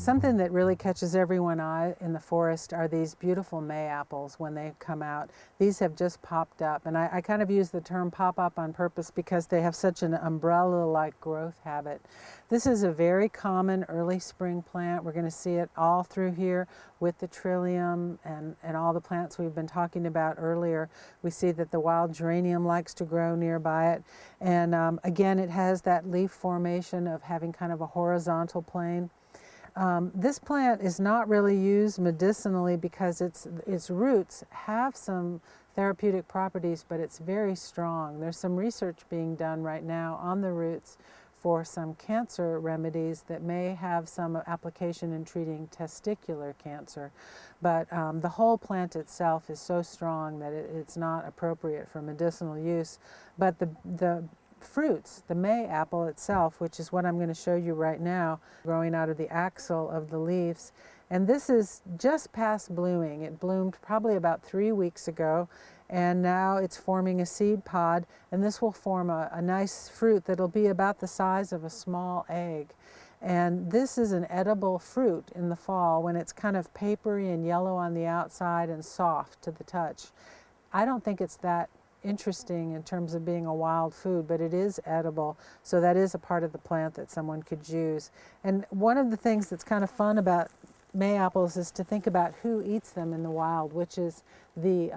Something that really catches everyone's eye in the forest are these beautiful May apples when they come out. These have just popped up, and I kind of use the term pop up on purpose because they have such an umbrella-like growth habit. This is a very common early spring plant. We're going to see it all through here with the trillium and all the plants we've been talking about earlier. We see that the wild geranium likes to grow nearby it, and again, it has that leaf formation of having kind of a horizontal plane. This plant is not really used medicinally because its roots have some therapeutic properties, but it's very strong. There's some research being done right now on the roots for some cancer remedies that may have some application in treating testicular cancer. But the whole plant itself is so strong that it's not appropriate for medicinal use. But the fruits, the May apple itself, which is what I'm going to show you right now, growing out of the axil of the leaves. And this is just past blooming. It bloomed probably about 3 weeks ago, and now it's forming a seed pod, and this will form a nice fruit that'll be about the size of a small egg. And this is an edible fruit in the fall when it's kind of papery and yellow on the outside and soft to the touch. I don't think it's that interesting in terms of being a wild food, but it is edible, so that is a part of the plant that someone could use. And one of the things that's kind of fun about May apples is to think about who eats them in the wild, which is the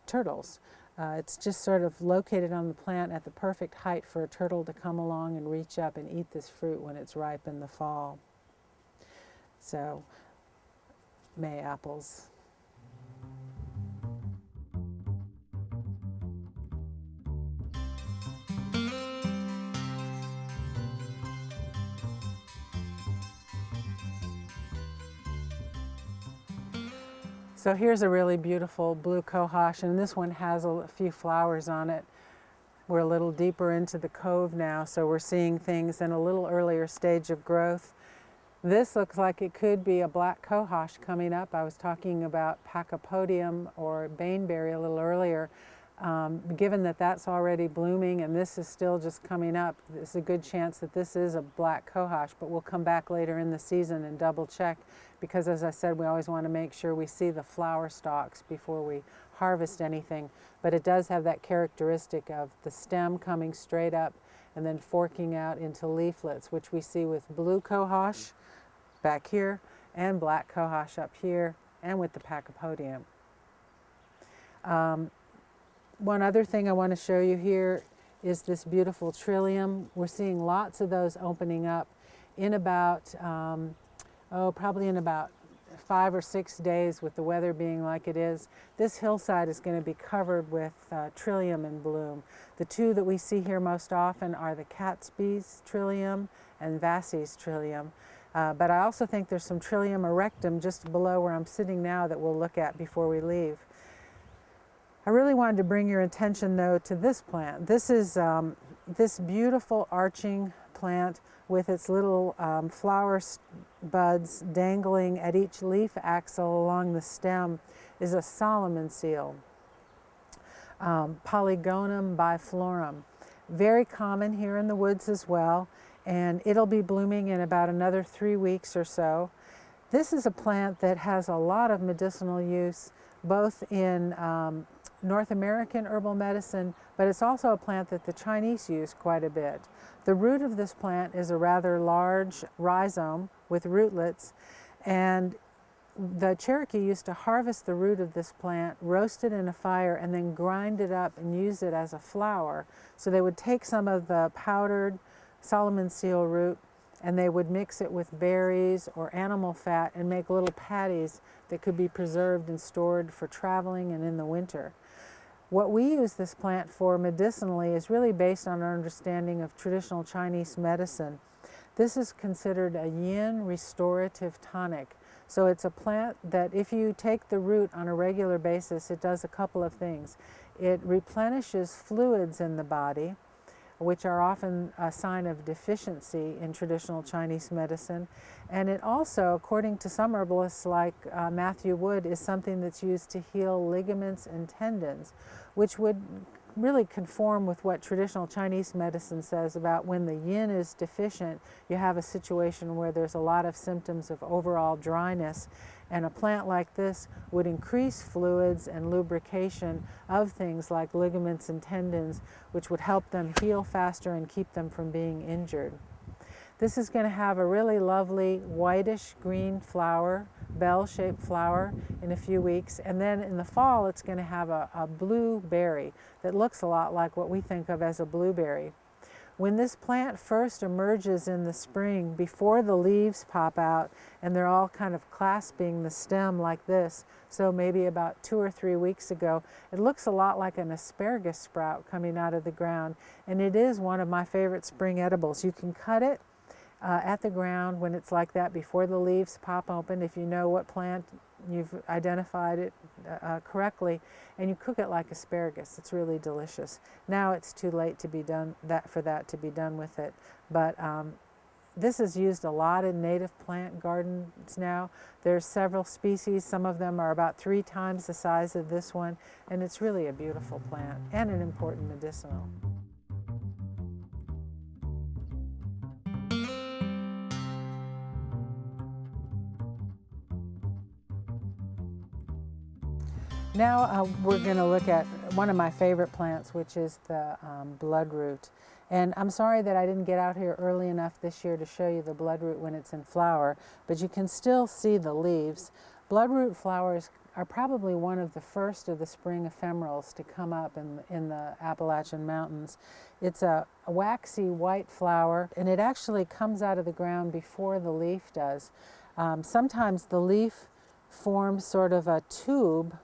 turtles. It's just sort of located on the plant at the perfect height for a turtle to come along and reach up and eat this fruit when it's ripe in the fall. So, May apples. So here's a really beautiful blue cohosh, and this one has a few flowers on it. We're a little deeper into the cove now, so we're seeing things in a little earlier stage of growth. This looks like it could be a black cohosh coming up. I was talking about Pachypodium or baneberry a little earlier. Given that that's already blooming and this is still just coming up, there's a good chance that this is a black cohosh, but we'll come back later in the season and double check because, as I said, we always want to make sure we see the flower stalks before we harvest anything. But it does have that characteristic of the stem coming straight up and then forking out into leaflets, which we see with blue cohosh back here and black cohosh up here and with the Pachypodium. One other thing I want to show you here is this beautiful trillium. We're seeing lots of those opening up in about, probably in about 5 or 6 days with the weather being like it is. This hillside is going to be covered with trillium in bloom. The two that we see here most often are the Catsby's trillium and Vassey's trillium. But I also think there's some trillium erectum just below where I'm sitting now that we'll look at before we leave. I really wanted to bring your attention, though, to this plant. This is this beautiful arching plant with its little flower buds dangling at each leaf axil along the stem is a Solomon seal, Polygonum biflorum. Very common here in the woods as well, and it'll be blooming in about another 3 weeks or so. This is a plant that has a lot of medicinal use, both in North American herbal medicine, but it's also a plant that the Chinese use quite a bit. The root of this plant is a rather large rhizome with rootlets, and the Cherokee used to harvest the root of this plant, roast it in a fire, and then grind it up and use it as a flour. So they would take some of the powdered Solomon seal root and they would mix it with berries or animal fat and make little patties that could be preserved and stored for traveling and in the winter. What we use this plant for medicinally is really based on our understanding of traditional Chinese medicine. This is considered a yin restorative tonic. So it's a plant that if you take the root on a regular basis, it does a couple of things. It replenishes fluids in the body, which are often a sign of deficiency in traditional Chinese medicine. And it also, according to some herbalists like Matthew Wood, is something that's used to heal ligaments and tendons, which would really conform with what traditional Chinese medicine says about when the yin is deficient, you have a situation where there's a lot of symptoms of overall dryness. And a plant like this would increase fluids and lubrication of things like ligaments and tendons, which would help them heal faster and keep them from being injured. This is going to have a really lovely whitish green flower, bell-shaped flower in a few weeks. And then in the fall, it's going to have a blue berry that looks a lot like what we think of as a blueberry. When this plant first emerges in the spring, before the leaves pop out and they're all kind of clasping the stem like this, so maybe about 2 or 3 weeks ago, it looks a lot like an asparagus sprout coming out of the ground. And it is one of my favorite spring edibles. You can cut it at the ground when it's like that before the leaves pop open, if you know what plant you've identified it correctly, and you cook it like asparagus. It's really delicious. Now it's too late to be done for that to be done with it, but this is used a lot in native plant gardens now. There's several species. Some of them are about 3 times the size of this one, and it's really a beautiful plant and an important medicinal. Now we're going to look at one of my favorite plants, which is the bloodroot. And I'm sorry that I didn't get out here early enough this year to show you the bloodroot when it's in flower, but you can still see the leaves. Bloodroot flowers are probably one of the first of the spring ephemerals to come up in the Appalachian Mountains. It's a waxy white flower, and it actually comes out of the ground before the leaf does. Sometimes the leaf forms sort of a tube,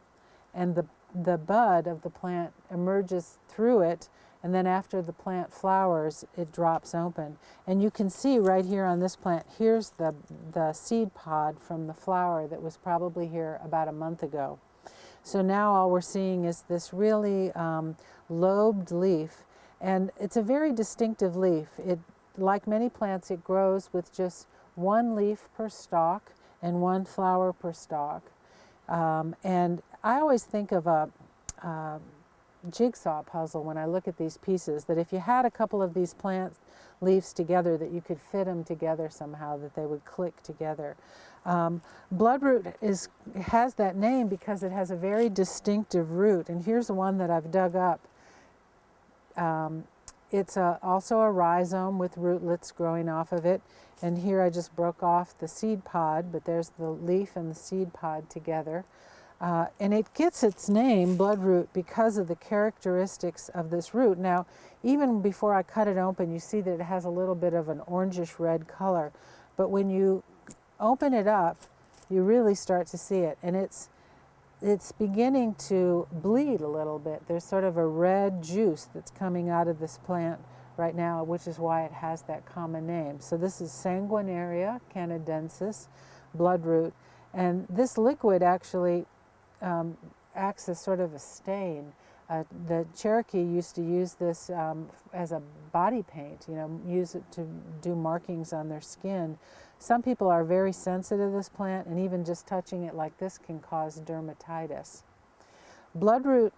and the bud of the plant emerges through it, and then after the plant flowers, it drops open. And you can see right here on this plant, here's the seed pod from the flower that was probably here about a month ago. So now all we're seeing is this really lobed leaf, and it's a very distinctive leaf. Like many plants, it grows with just 1 leaf per stalk and 1 flower per stalk. And I always think of a jigsaw puzzle when I look at these pieces, that if you had a couple of these plant leaves together, that you could fit them together somehow, that they would click together. Bloodroot has that name because it has a very distinctive root, and here's the one that I've dug up. It's also a rhizome with rootlets growing off of it, and here I just broke off the seed pod, but there's the leaf and the seed pod together. And it gets its name, bloodroot, because of the characteristics of this root. Now, even before I cut it open, you see that it has a little bit of an orangish red color, but when you open it up, you really start to see it, and it's beginning to bleed a little bit. There's sort of a red juice that's coming out of this plant right now, which is why it has that common name. So this is Sanguinaria canadensis, bloodroot, and this liquid actually acts as sort of a stain. The Cherokee used to use this as a body paint, use it to do markings on their skin. Some people are very sensitive to this plant, and even just touching it like this can cause dermatitis. Bloodroot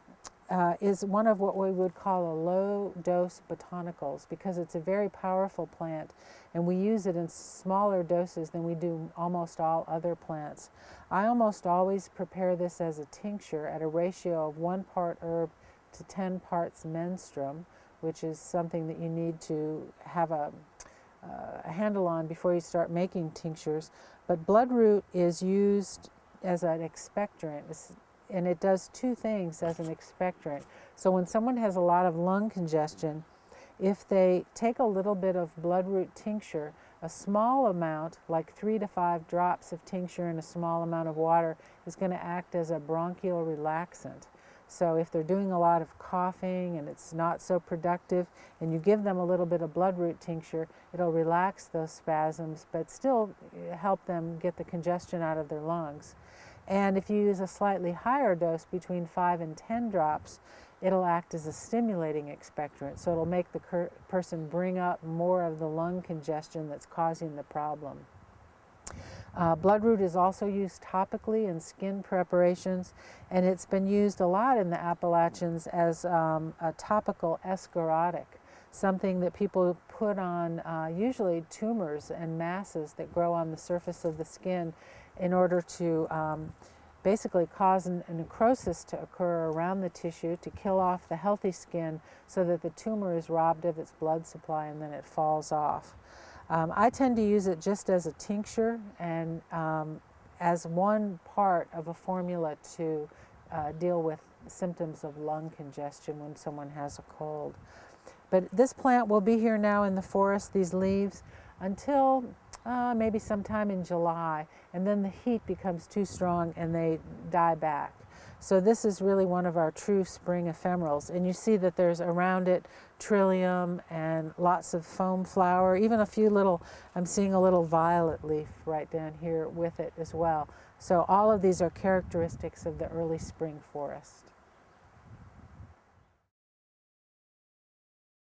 is one of what we would call a low-dose botanicals because it's a very powerful plant, and we use it in smaller doses than we do almost all other plants. I almost always prepare this as a tincture at a ratio of 1 part herb to 10 parts menstruum, which is something that you need to have a handle on before you start making tinctures. But bloodroot is used as an expectorant, and it does 2 things as an expectorant. So when someone has a lot of lung congestion, if they take a little bit of bloodroot tincture, a small amount, like 3 to 5 drops of tincture in a small amount of water, is going to act as a bronchial relaxant. So if they're doing a lot of coughing and it's not so productive, and you give them a little bit of bloodroot tincture, it'll relax those spasms, but still help them get the congestion out of their lungs. And if you use a slightly higher dose, between 5 and 10 drops, it'll act as a stimulating expectorant. So it'll make the person bring up more of the lung congestion that's causing the problem. Bloodroot is also used topically in skin preparations, and it's been used a lot in the Appalachians as a topical escharotic, something that people put on usually tumors and masses that grow on the surface of the skin in order to basically cause a necrosis to occur around the tissue to kill off the healthy skin so that the tumor is robbed of its blood supply and then it falls off. I tend to use it just as a tincture and as one part of a formula to deal with symptoms of lung congestion when someone has a cold. But this plant will be here now in the forest, these leaves, until maybe sometime in July, and then the heat becomes too strong and they die back. So this is really one of our true spring ephemerals, and you see that there's around it trillium and lots of foam flower, even a few little, I'm seeing a little violet leaf right down here with it as well. So all of these are characteristics of the early spring forest.